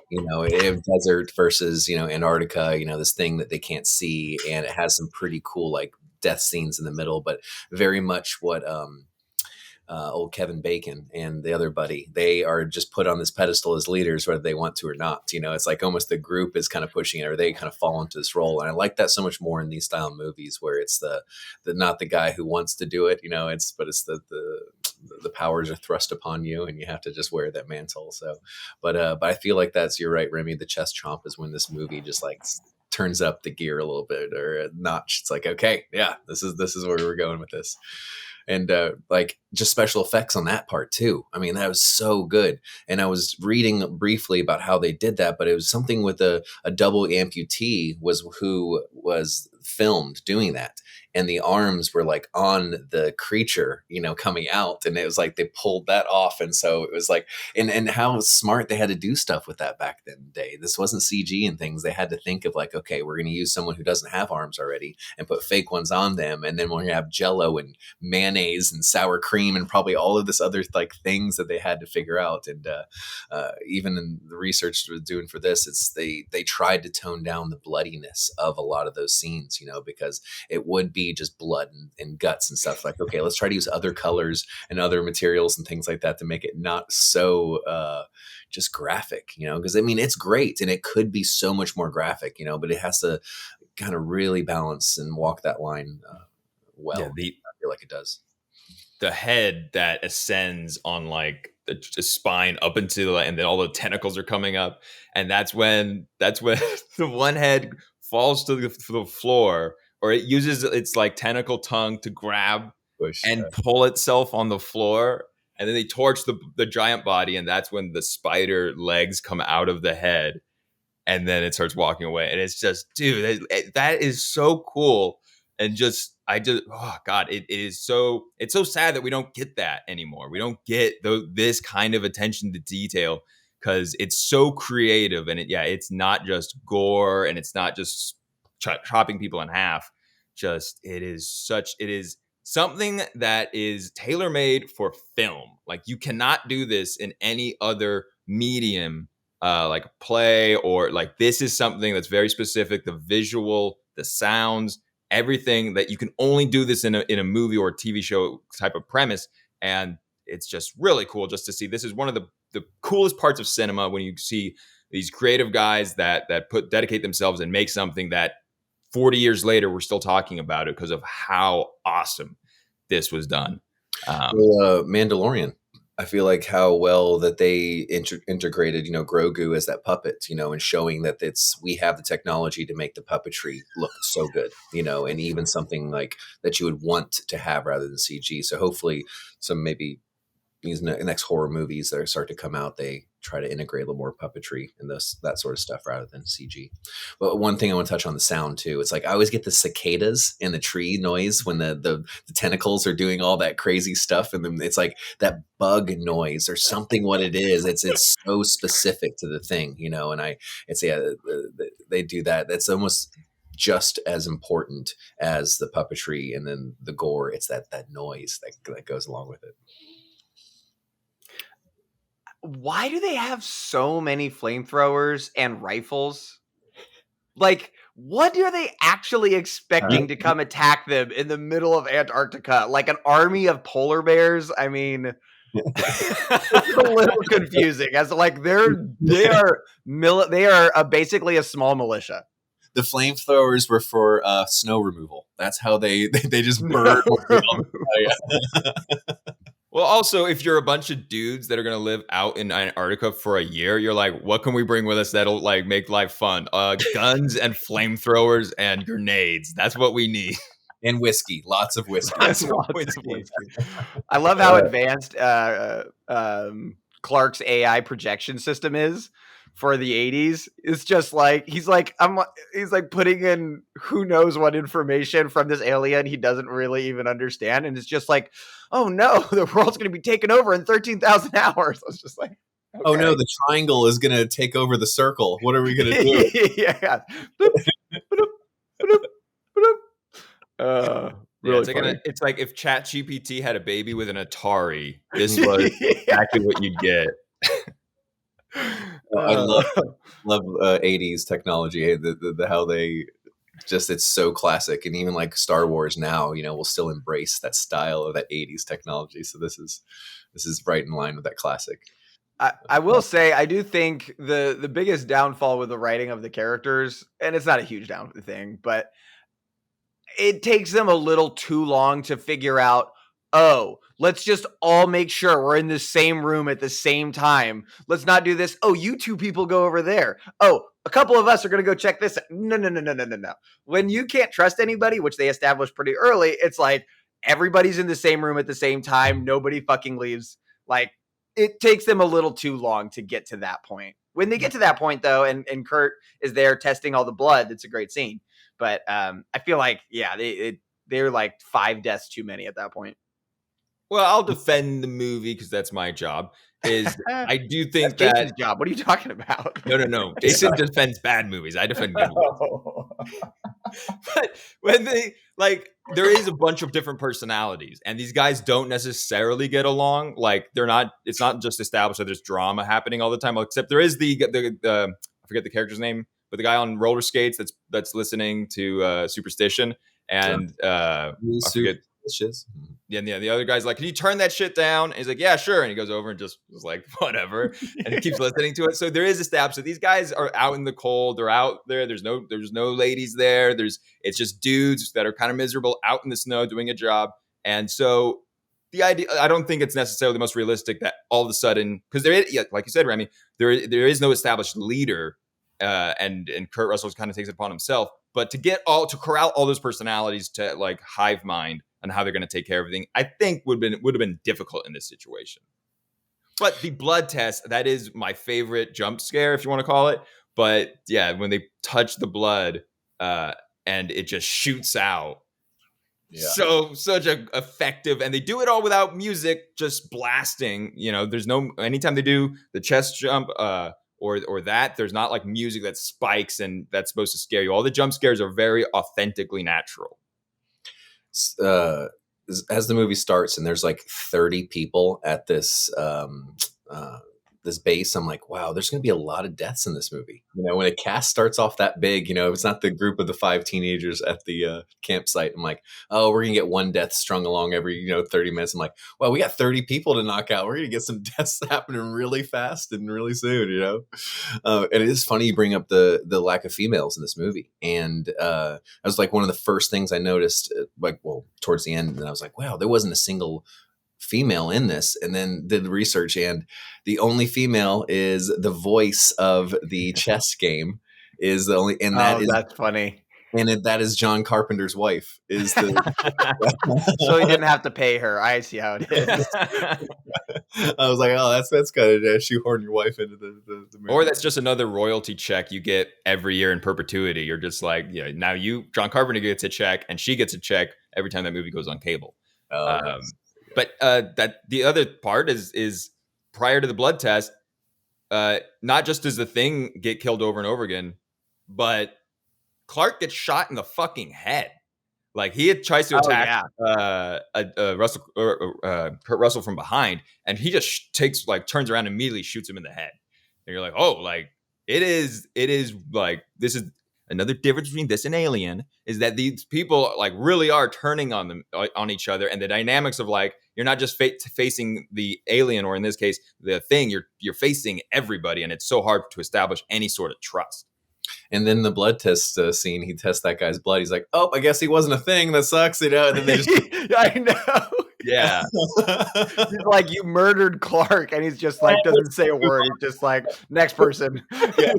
Speaker 2: desert versus, Antarctica, this thing that they can't see. And it has some pretty cool, like, death scenes in the middle, but very much what old Kevin Bacon and the other buddy, they are just put on this pedestal as leaders, whether they want to or not. It's like almost the group is kind of pushing it, or they kind of fall into this role. And I like that so much more in these style movies where it's the not the guy who wants to do it, it's the powers are thrust upon you and you have to just wear that mantle. So, but I feel like you're right, Remy. The chest chomp is when this movie just like turns up the gear a little bit or a notch. It's like, okay, yeah, this is where we're going with this. And like just special effects on that part too. I mean, that was so good. And I was reading briefly about how they did that, but it was something with a double amputee who was filmed doing that. And the arms were like on the creature, coming out. And it was like they pulled that off. And so it was like, and how smart they had to do stuff with that back then day. This wasn't CG and things. They had to think of like, okay, we're going to use someone who doesn't have arms already and put fake ones on them. And then we're going to have Jello and man mayonnaise and sour cream and probably all of this other like things that they had to figure out. And even in the research we're doing for this, they tried to tone down the bloodiness of a lot of those scenes, because it would be just blood and guts and stuff. Like, okay, let's try to use other colors and other materials and things like that to make it not so just graphic, because it's great and it could be so much more graphic, but it has to kind of really balance and walk that line well. Yeah, I feel like it does.
Speaker 1: The head that ascends on like the spine up into and then all the tentacles are coming up, and that's when the one head falls to the floor, or it uses its like tentacle tongue to grab and pull itself on the floor, and then they torch the giant body, and that's when the spider legs come out of the head, and then it starts walking away. And it's just, dude, that is so cool. And oh God, it's so sad that we don't get that anymore. We don't get this kind of attention to detail because it's so creative, and it's not just gore, and it's not just chopping people in half. It is something that is tailor-made for film. Like, you cannot do this in any other medium, like play, or like, this is something that's very specific. The visual, the sounds, everything, that you can only do this in a movie or a TV show type of premise. And it's just really cool just to see. This is one of the coolest parts of cinema, when you see these creative guys that dedicate themselves and make something that 40 years later we're still talking about it because of how awesome this was done.
Speaker 2: Mandalorian, I feel like how well that they integrated, Grogu as that puppet, and showing that we have the technology to make the puppetry look so good, and even something like that you would want to have rather than CG. So hopefully maybe these next horror movies that start to come out, they try to integrate a little more puppetry and that sort of stuff rather than CG. But one thing I want to touch on the sound too. It's like I always get the cicadas and the tree noise when the tentacles are doing all that crazy stuff, and then it's like that bug noise or something. What it is, it's so specific to the thing, And they do that. That's almost just as important as the puppetry and then the gore. It's that noise that goes along with it.
Speaker 3: Why do they have so many flamethrowers and rifles? Like, what are they actually expecting to come attack them in the middle of Antarctica? Like an army of polar bears? I mean, it's a little confusing. As like they are basically a small militia.
Speaker 2: The flamethrowers were for snow removal. That's how they just burn.
Speaker 1: Well, also, if you're a bunch of dudes that are going to live out in Antarctica for a year, you're like, what can we bring with us that'll like make life fun? Guns and flamethrowers and grenades. That's what we need.
Speaker 2: And whiskey. Lots of whiskey.
Speaker 3: Lots of whiskey. I love how advanced Clark's AI projection system is for the 80s. It's just like he's like putting in who knows what information from this alien he doesn't really even understand, and it's just like, oh no, the world's going to be taken over in 13,000 hours. I was just like, okay.
Speaker 2: Oh no, the triangle is going to take over the circle. What are we going to do?
Speaker 3: Yeah.
Speaker 1: Really it's like if ChatGPT had a baby with an Atari, this was exactly what you'd get.
Speaker 2: I love 80s technology. The how they just, it's so classic, and even like Star Wars now, will still embrace that style of that 80s technology. So this is right in line with that classic.
Speaker 3: I will say, I do think the biggest downfall with the writing of the characters, and it's not a huge down thing, but it takes them a little too long to figure out, oh, let's just all make sure we're in the same room at the same time. Let's not do this. Oh, you two people go over there. Oh, a couple of us are going to go check this out. No. When you can't trust anybody, which they established pretty early, it's like everybody's in the same room at the same time. Nobody fucking leaves. Like, it takes them a little too long to get to that point. When they get to that point, though, and Kurt is there testing all the blood, it's a great scene. But I feel like, they're like 5 deaths too many at that point.
Speaker 1: Well, I'll defend the movie because that's my job. Is I do think
Speaker 3: That's
Speaker 1: that
Speaker 3: Jason's job. What are you talking about?
Speaker 1: no. Jason defends bad movies. I defend good ones. But when they there is a bunch of different personalities, and these guys don't necessarily get along. Like they're not. It's not just established that there's drama happening all the time. Except there is the I forget the character's name, but the guy on roller skates that's listening to Superstition, and I forget. Yeah, the other guy's like, "Can you turn that shit down?" And he's like, "Yeah, sure." And he goes over and just was like, "Whatever," and he keeps listening to it. So there is established that these guys are out in the cold. They're out there. There's no ladies there. It's just dudes that are kind of miserable out in the snow doing a job. And so the idea, I don't think it's necessarily the most realistic that all of a sudden, because there is, like you said, Remy, there is no established leader, and Kurt Russell kind of takes it upon himself. But to corral all those personalities to like hive mind and how they're going to take care of everything, I think would have been difficult in this situation. But the blood test, that is my favorite jump scare, if you want to call it. But yeah, when they touch the blood and it just shoots out. Yeah. Such a effective, and they do it all without music, just blasting. There's anytime they do the chest jump or that, there's not like music that spikes and that's supposed to scare you. All the jump scares are very authentically natural.
Speaker 2: As the movie starts and there's like 30 people at this this base, I'm like, wow, there's going to be a lot of deaths in this movie. When a cast starts off that big, it's not the group of the 5 teenagers at the campsite. I'm like, oh, we're going to get one death strung along every 30 minutes. I'm like, well, we got 30 people to knock out. We're going to get some deaths happening really fast and really soon. And it is funny you bring up the lack of females in this movie. And I was like, one of the first things I noticed, towards the end, and I was like, wow, there wasn't a single female in this, and then did the research, and the only female is the voice of the chess game is the only, and
Speaker 3: that's funny.
Speaker 2: And that is John Carpenter's wife. Is the
Speaker 3: so he didn't have to pay her. I see how it is.
Speaker 2: I was like, oh, that's kind of shoehorn your wife into the movie.
Speaker 1: Or that's just another royalty check you get every year in perpetuity. You're just like, now John Carpenter gets a check, and she gets a check every time that movie goes on cable. But that the other part is prior to the blood test, not just does the Thing get killed over and over again, but Clark gets shot in the fucking head. Like he tries to attack Kurt Russell from behind, and he just turns around and immediately shoots him in the head. And you're like, oh, like it is like, this is another difference between this and Alien, is that these people like really are turning on each other, and the dynamics of like, you're not just facing the alien, or in this case the Thing, you're facing everybody, and it's so hard to establish any sort of trust.
Speaker 2: And then the blood test scene, he tests that guy's blood. He's like, oh, I guess he wasn't a thing. That sucks. And then they just
Speaker 3: I know.
Speaker 1: Yeah.
Speaker 3: He's like, you murdered Clark, and he's just like, doesn't say a word. He's just like, next person. Yeah.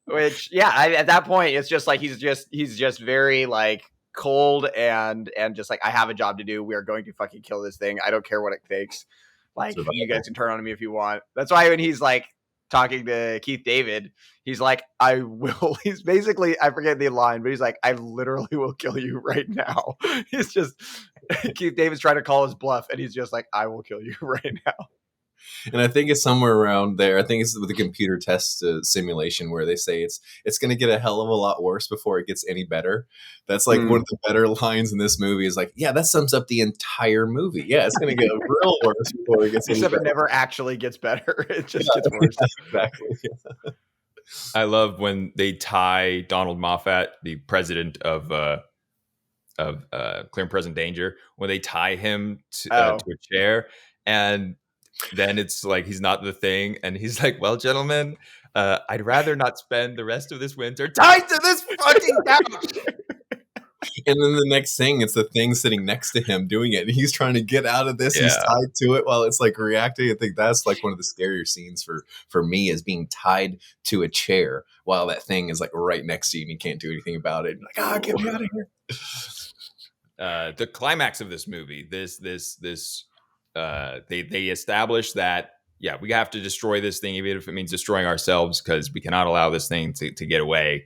Speaker 3: Which, at that point, it's just like he's just very like cold and just like, I have a job to do. We are going to fucking kill this thing. I don't care what it takes. Like, you guys can turn on me if you want. That's why when he's like talking to Keith David, he's like, I will. He's basically, I forget the line, but he's like, I literally will kill you right now. He's just, Keith David's trying to call his bluff, and he's just like, I will kill you right now.
Speaker 2: And I think it's somewhere around there. I think it's with the computer test simulation where they say it's going to get a hell of a lot worse before it gets any better. That's like one of the better lines in this movie is like, yeah, that sums up the entire movie. Yeah, it's going to get real worse before it gets any better.
Speaker 3: Except it never actually gets better. It just gets worse.
Speaker 2: Exactly. Yeah.
Speaker 1: I love when they tie Donald Moffat, the president of Clear and Present Danger, when they tie him to a chair, and then it's like he's not the Thing, and he's like, well, gentlemen, I'd rather not spend the rest of this winter tied to this fucking couch.
Speaker 2: And then the next thing, it's the Thing sitting next to him doing it, and he's trying to get out of this. Yeah. He's tied to it while it's like reacting. I think that's like one of the scarier scenes for me, is being tied to a chair while that Thing is like right next to you and you can't do anything about it. Like, get me out of here.
Speaker 1: The climax of this movie, they establish that, we have to destroy this thing, even if it means destroying ourselves, because we cannot allow this thing to get away.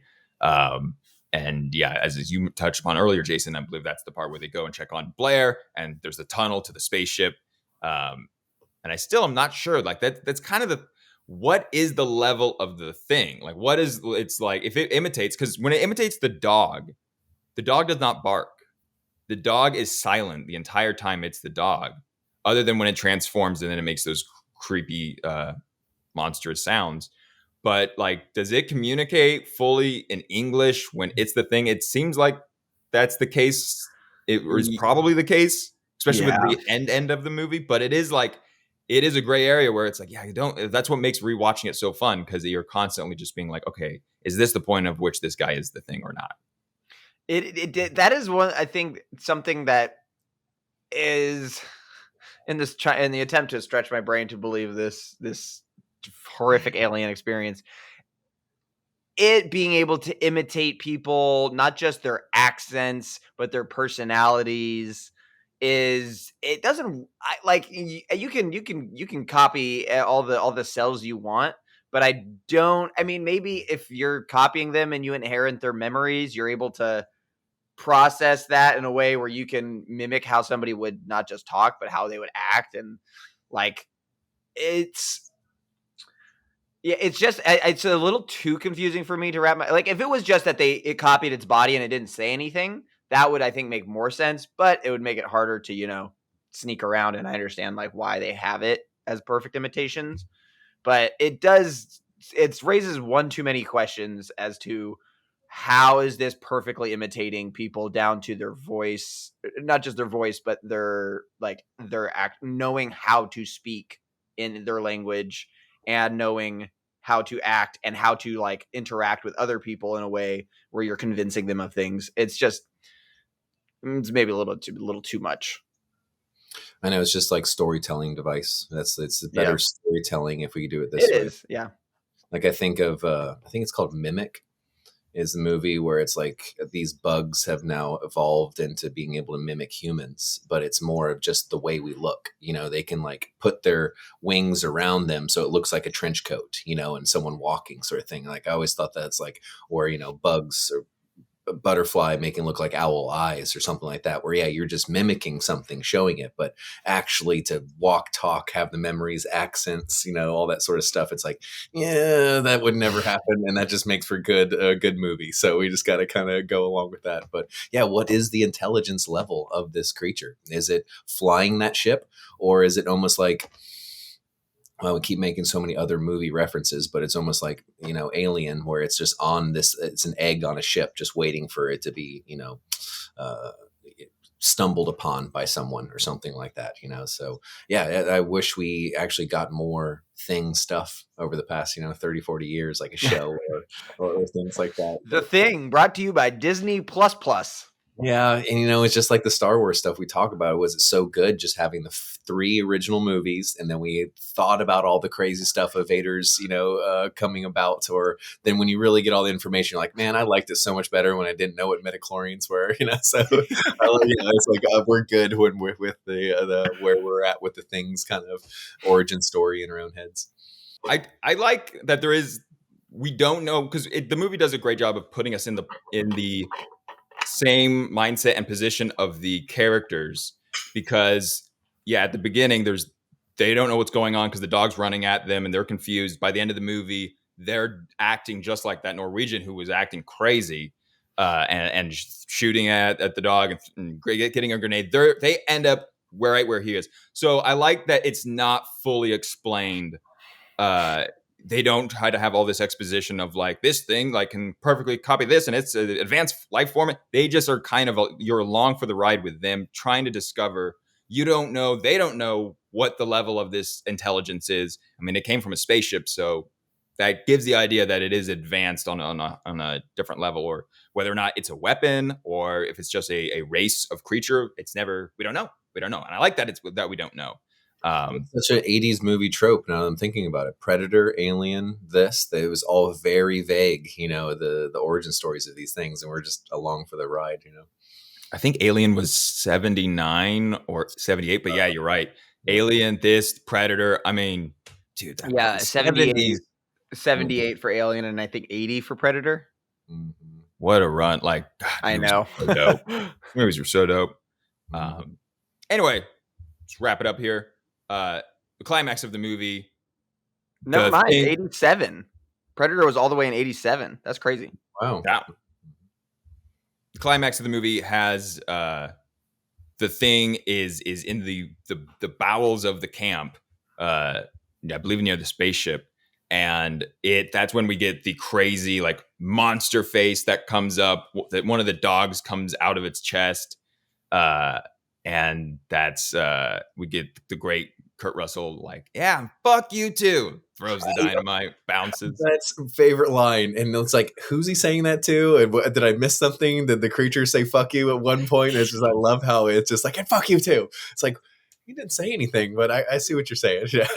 Speaker 1: And yeah, as you touched upon earlier, Jason, I believe that's the part where they go and check on Blair, and there's the tunnel to the spaceship. And I still am not sure. Like that's kind of what is the level of the thing? Like what is it's like if it imitates, because when it imitates the dog does not bark. The dog is silent the entire time it's the dog, other than when it transforms and then it makes those creepy monstrous sounds. But like, does it communicate fully in English when it's the thing? It seems like that's the case. It was probably the case, especially with the end of the movie. But it is like, it is a gray area where it's like, yeah, you don't. That's what makes rewatching it so fun, because you're constantly just being like, okay, is this the point of which this guy is the thing or not?
Speaker 3: That is one, I think, something that is in the attempt to stretch my brain to believe this horrific alien experience. It being able to imitate people, not just their accents, but their personalities, it doesn't like you can copy all the cells you want, but I mean, maybe if you're copying them and you inherit their memories, you're able to process that in a way where you can mimic how somebody would not just talk, but how they would act. And like, it's just, it's a little too confusing for me to wrap my, like, if it was just that it copied its body and it didn't say anything, that would, I think, make more sense, but it would make it harder to, sneak around. And I understand like why they have it as perfect imitations, but it raises one too many questions as to how is this perfectly imitating people down to their voice, not just their voice, but their act, knowing how to speak in their language and knowing how to act and how to like interact with other people in a way where you're convincing them of things. It's maybe a little too much.
Speaker 2: I know, it's just like storytelling device. It's better storytelling if we do it this way.
Speaker 3: It is, yeah.
Speaker 2: Like I think it's called Mimic, is the movie where it's like these bugs have now evolved into being able to mimic humans, but it's more of just the way we look. They can like put their wings around them so it looks like a trench coat, and someone walking sort of thing. Like I always thought that's like, or bugs or butterfly making look like owl eyes or something like that, where you're just mimicking something, showing it, but actually to walk, talk, have the memories, accents, all that sort of stuff, it's like, yeah, that would never happen, and that just makes for a good movie. So we just got to kind of go along with that. But yeah, what is the intelligence level of this creature? Is it flying that ship, or is it almost like, well, we keep making so many other movie references, but it's almost like, Alien, where it's just it's an egg on a ship, just waiting for it to be, stumbled upon by someone or something like that, So yeah, I wish we actually got more stuff over the past, 30, 40 years, like a show or things like that.
Speaker 3: The Thing, brought to you by Disney++.
Speaker 2: Yeah, and it's just like the Star Wars stuff we talk about. Was it so good just having the 3 original movies, and then we thought about all the crazy stuff of Vader's, coming about, or then when you really get all the information, you're like, man, I liked it so much better when I didn't know what midichlorians were, So it's like we're good when we're with the where we're at with the Things kind of origin story in our own heads.
Speaker 1: I like that we don't know, because the movie does a great job of putting us in the same mindset and position of the characters, because at the beginning they don't know what's going on because the dog's running at them and they're confused. By the end of the movie, they're acting just like that Norwegian who was acting crazy and shooting at the dog and getting a grenade. They end up right where he is. So I like that it's not fully explained. They don't try to have all this exposition of like, this thing like can perfectly copy this and it's an advanced life form. They just are kind of you're along for the ride with them, trying to discover. They don't know what the level of this intelligence is. I mean, it came from a spaceship, so that gives the idea that it is advanced on a different level, or whether or not it's a weapon or if it's just a race of creature. We don't know. And I like that that we don't know.
Speaker 2: It's such an 80s movie trope. Now that I'm thinking about it, Predator, Alien, it was all very vague, the origin stories of these things, and we're just along for the ride.
Speaker 1: I think Alien was 79 or 78, but yeah, you're right. Alien, this Predator, I mean, dude,
Speaker 3: 78 for Alien, and I think 80 for Predator.
Speaker 2: Mm-hmm.
Speaker 1: what a run! Like, God,
Speaker 3: I
Speaker 1: movies
Speaker 3: know.
Speaker 1: were so dope. Movies were so dope. Anyway, let's wrap it up here. The climax of the movie.
Speaker 3: Never
Speaker 1: The
Speaker 3: mind.
Speaker 1: thing,
Speaker 3: 87. Predator was all the way in 87. That's crazy.
Speaker 2: Wow.
Speaker 1: yeah. The climax of the movie has the thing is in the bowels of the camp. I believe near the spaceship, and that's when we get the crazy like monster face that comes up. That one of the dogs comes out of its chest, and that's we get the great Kurt Russell like, yeah, fuck you too. Throws the dynamite, bounces.
Speaker 2: That's favorite line, and it's like, who's he saying that to? And did I miss something? Did the creature say "fuck you" at one point? It's just, I love how it's just like, and "fuck you too." It's like, he didn't say anything, but I see what you're saying. Yeah.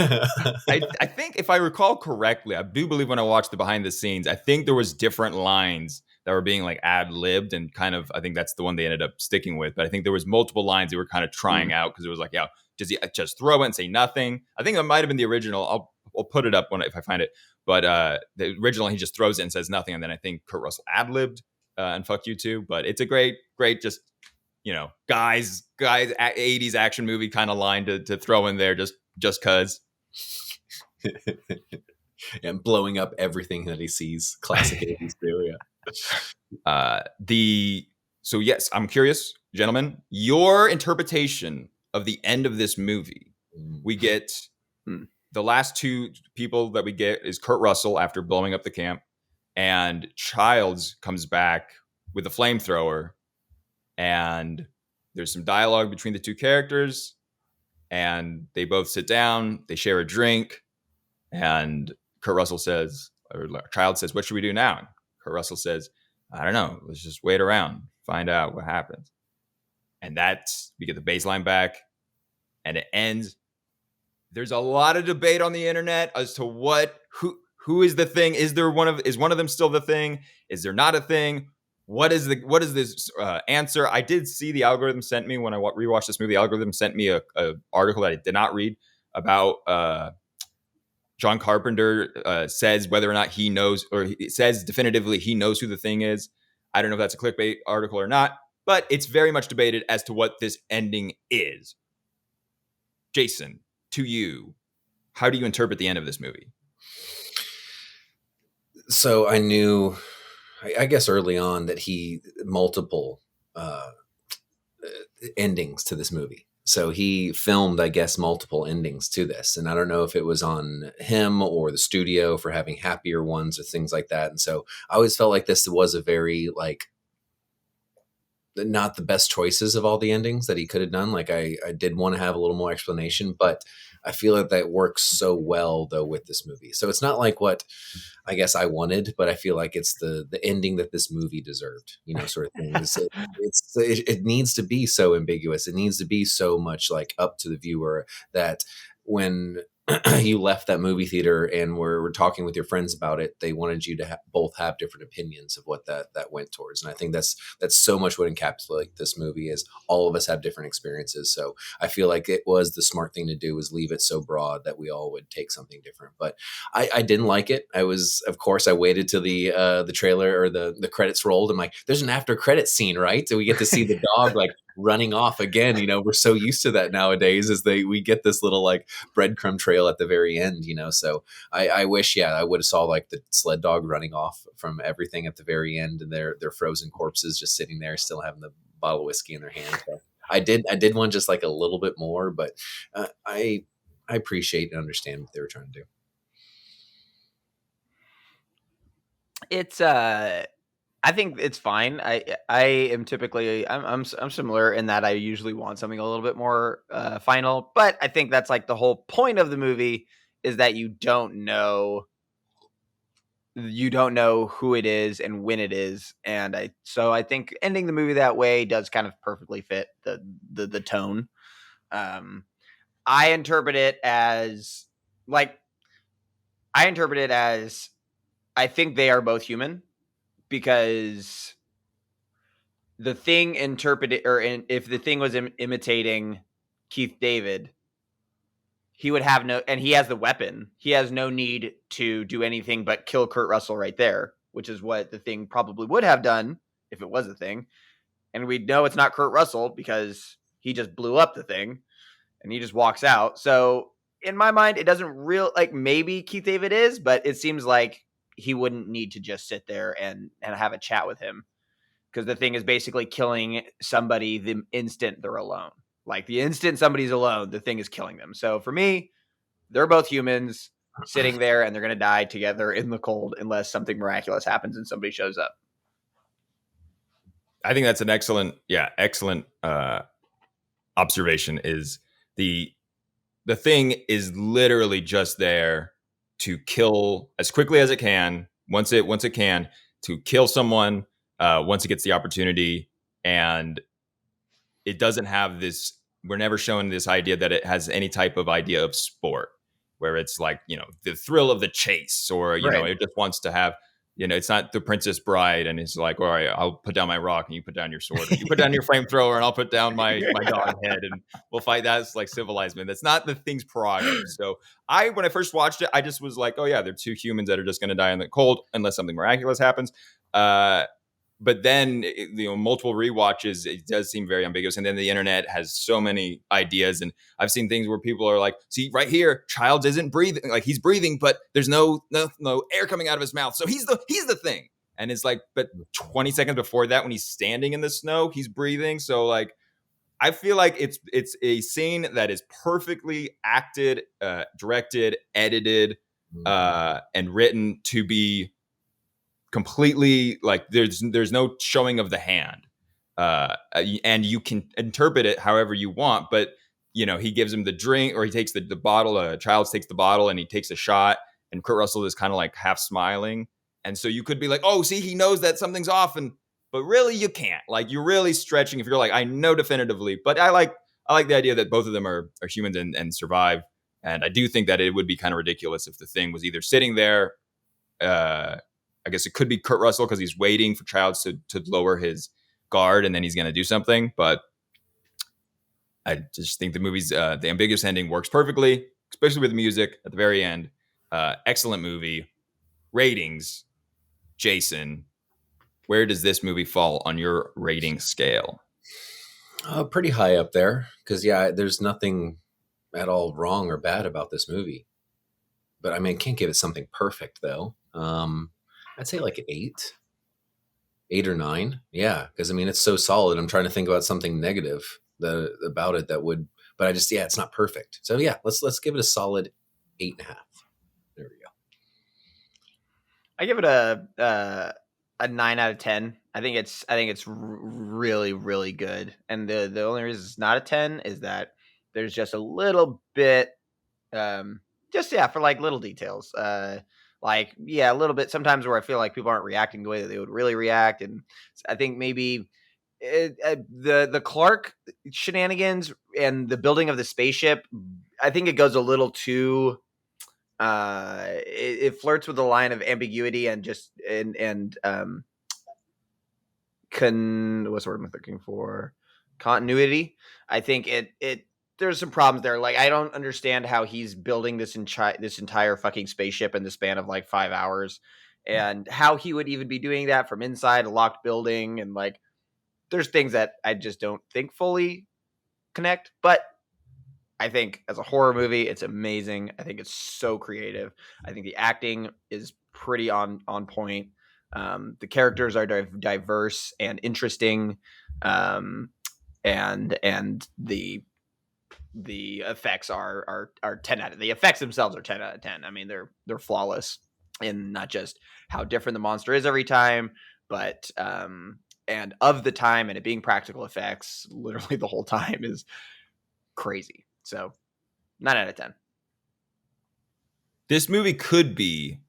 Speaker 1: I think if I recall correctly, I do believe when I watched the behind the scenes, I think there was different lines that were being like ad-libbed, and kind of, I think that's the one they ended up sticking with. But I think there was multiple lines they were kind of trying out, because it was like, yeah, does he just throw it and say nothing? I think it might have been the original. I'll put it up if I find it. But the original, he just throws it and says nothing, and then I think Kurt Russell ad-libbed and "fuck you too." But it's a great just, guys 80s action movie kind of line to throw in there just cuz.
Speaker 2: And blowing up everything that he sees. Classic 80s too, yeah.
Speaker 1: So yes, I'm curious, gentlemen, your interpretation of the end of this movie. We get the last two people that we get is Kurt Russell after blowing up the camp, and Childs comes back with a flamethrower, and there's some dialogue between the two characters, and they both sit down, they share a drink, and Kurt Russell says, or Childs says, "What should we do now?" And Kurt Russell says, "I don't know. Let's just wait around, find out what happens." And we get the baseline back, and it ends. There's a lot of debate on the internet as to who is the thing. Is one of them still the thing? Is there not a thing? What is this answer? I did see the algorithm sent me when I rewatched this movie. The algorithm sent me a article that I did not read about John Carpenter says whether or not he knows, or he says definitively he knows who the thing is. I don't know if that's a clickbait article or not, but it's very much debated as to what this ending is. Jason, to you, how do you interpret the end of this movie?
Speaker 2: So I knew, I guess early on, that multiple endings to this movie. So he filmed, I guess, multiple endings to this. And I don't know if it was on him or the studio for having happier ones or things like that. And so I always felt like this was a very, like, not the best choices of all the endings that he could have done. Like, I did want to have a little more explanation, but I feel like that works so well though with this movie. So it's not like what I guess I wanted, but I feel like it's the ending that this movie deserved, sort of thing. It needs to be so ambiguous. It needs to be so much like up to the viewer that when you left that movie theater and were talking with your friends about it, they wanted you to both have different opinions of what that went towards. And I think that's so much what encapsulates this movie is all of us have different experiences. So I feel like it was the smart thing to do was leave it so broad that we all would take something different. But I didn't like it. Of course, I waited till the trailer or the credits rolled. I'm like, there's an after credit scene, right? So we get to see the dog like running off again. We're so used to that nowadays we get this little like breadcrumb trail at the very end, so I wish I would have saw like the sled dog running off from everything at the very end, and their frozen corpses just sitting there still having the bottle of whiskey in their hand. So I did want just like a little bit more, but I appreciate and understand what they were trying to do.
Speaker 3: It's I think it's fine. I am typically I'm similar in that I usually want something a little bit more final, but I think that's like the whole point of the movie is that you don't know who it is and when it is, and I think ending the movie that way does kind of perfectly fit the tone. I interpret it as I think they are both human. Because the thing if the thing was imitating Keith David, he would have and he has the weapon. He has no need to do anything but kill Kurt Russell right there. which is what the Thing probably would have done if it was a thing. And we know it's not Kurt Russell because he just blew up the Thing and he just walks out. So in my mind, it doesn't maybe Keith David is, but it seems like he wouldn't need to just sit there and have a chat with him, because the Thing is basically killing somebody the instant they're alone. Like the instant somebody's alone, the Thing is killing them. So for me, they're both humans sitting there and they're going to die together in the cold unless something miraculous happens and somebody shows up.
Speaker 1: I think that's an excellent observation. Is the Thing is literally just there to kill as quickly as it can, once it can, to kill someone once it gets the opportunity. And it doesn't have this, we're never shown this idea that it has any type of idea of sport, where it's like, the thrill of the chase, or, it just wants to have, it's not the Princess Bride and it's like, all right, I'll put down my rock and you put down your sword, or you put down your flamethrower and I'll put down my dog head and we'll fight. That's like civilized men. That's not the Thing's prerogative. So when I first watched it, I just was like, oh yeah, they're two humans that are just going to die in the cold unless something miraculous happens. But then, multiple rewatches, it does seem very ambiguous. And then the internet has so many ideas. And I've seen things where people are like, see, right here, Childs isn't breathing. Like, he's breathing, but there's no air coming out of his mouth. So he's the Thing. And it's like, but 20 seconds before that, when he's standing in the snow, he's breathing. So, like, I feel like it's a scene that is perfectly acted, directed, edited, and written to be completely, like, there's no showing of the hand, and you can interpret it however you want. But he gives him the drink, or he takes the bottle. Childs takes the bottle and he takes a shot, and Kurt Russell is kind of like half smiling, and so you could be like, oh, see, he knows that something's off, but really you can't. Like, you're really stretching if you're like, I know definitively. But I like the idea that both of them are humans and survive. And I do think that it would be kind of ridiculous if the Thing was either sitting there. I guess it could be Kurt Russell because he's waiting for Childs to lower his guard and then he's going to do something. But I just think the movie's the ambiguous ending works perfectly, especially with the music at the very end. Excellent movie. Ratings. Jason, where does this movie fall on your rating scale?
Speaker 2: Pretty high up there, because there's nothing at all wrong or bad about this movie. But I mean, can't give it something perfect though. I'd say like 8 or 9. Yeah. Cause I mean, it's so solid. I'm trying to think about something negative about it that would, but I just, it's not perfect. So yeah, let's give it a solid 8.5. There we go.
Speaker 3: I give it a 9 out of 10. I think it's really, really good. And the only reason it's not a 10 is that there's just a little bit, for like little details. A little bit sometimes where I feel like people aren't reacting the way that they would really react. And I think maybe the Clark shenanigans and the building of the spaceship, I think it goes a little too, it flirts with the line of ambiguity and just, what's the word I'm looking for? Continuity. I think it there's some problems there. Like, I don't understand how he's building this entire fucking spaceship in the span of like 5 hours, and how he would even be doing that from inside a locked building. And like, there's things that I just don't think fully connect. But I think as a horror movie, it's amazing. I think it's so creative. I think the acting is pretty on point. The characters are diverse and interesting, and the effects are 10 out of, the effects themselves are 10 out of 10. I mean, they're flawless in not just how different the monster is every time, but and of the time, and it being practical effects literally the whole time is crazy. So 9 out of 10.
Speaker 1: This movie could be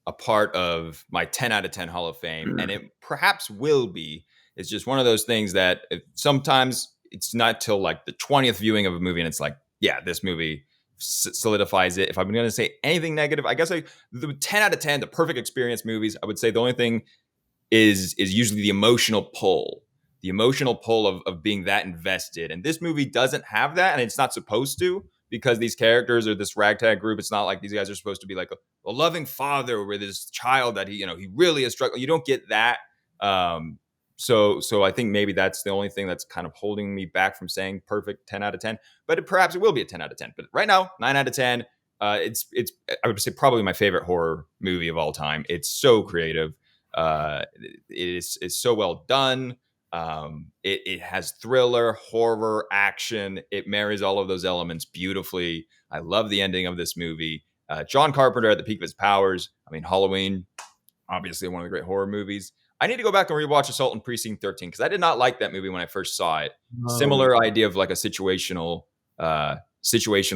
Speaker 1: a part of my 10 out of 10 Hall of Fame, and it perhaps will be. It's just one of those things that sometimes it's not till like the 20th viewing of a movie and it's like, yeah, this movie solidifies it. If I'm going to say anything negative, I guess the 10 out of 10, the perfect experience movies, I would say the only thing is usually the emotional pull of being that invested. And this movie doesn't have that, and it's not supposed to, because these characters are this ragtag group. It's not like these guys are supposed to be like a loving father with his child that he really is struggling. You don't get that. So I think maybe that's the only thing that's kind of holding me back from saying perfect 10 out of 10. But perhaps it will be a 10 out of 10. But right now, 9 out of 10. It's I would say probably my favorite horror movie of all time. It's so creative. It's so well done. It has thriller, horror, action. It marries all of those elements beautifully. I love the ending of this movie. John Carpenter at the peak of his powers. I mean, Halloween, obviously one of the great horror movies. I need to go back and rewatch Assault on Precinct 13 because I did not like that movie when I first saw it. Similar idea of like a situational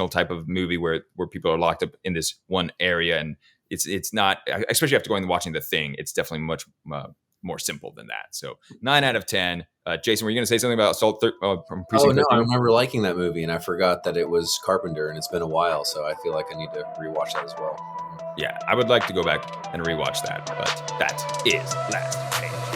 Speaker 1: type of movie where people are locked up in this one area, and it's not, especially after going and watching The Thing, it's definitely much more simple than that. So 9 out of 10. Jason, were you going to say something about Assault from Precinct 13?
Speaker 2: I remember liking that movie, and I forgot that it was Carpenter, and it's been a while, so I feel like I need to rewatch that as well.
Speaker 1: Yeah, I would like to go back and rewatch that, but that is Last Page.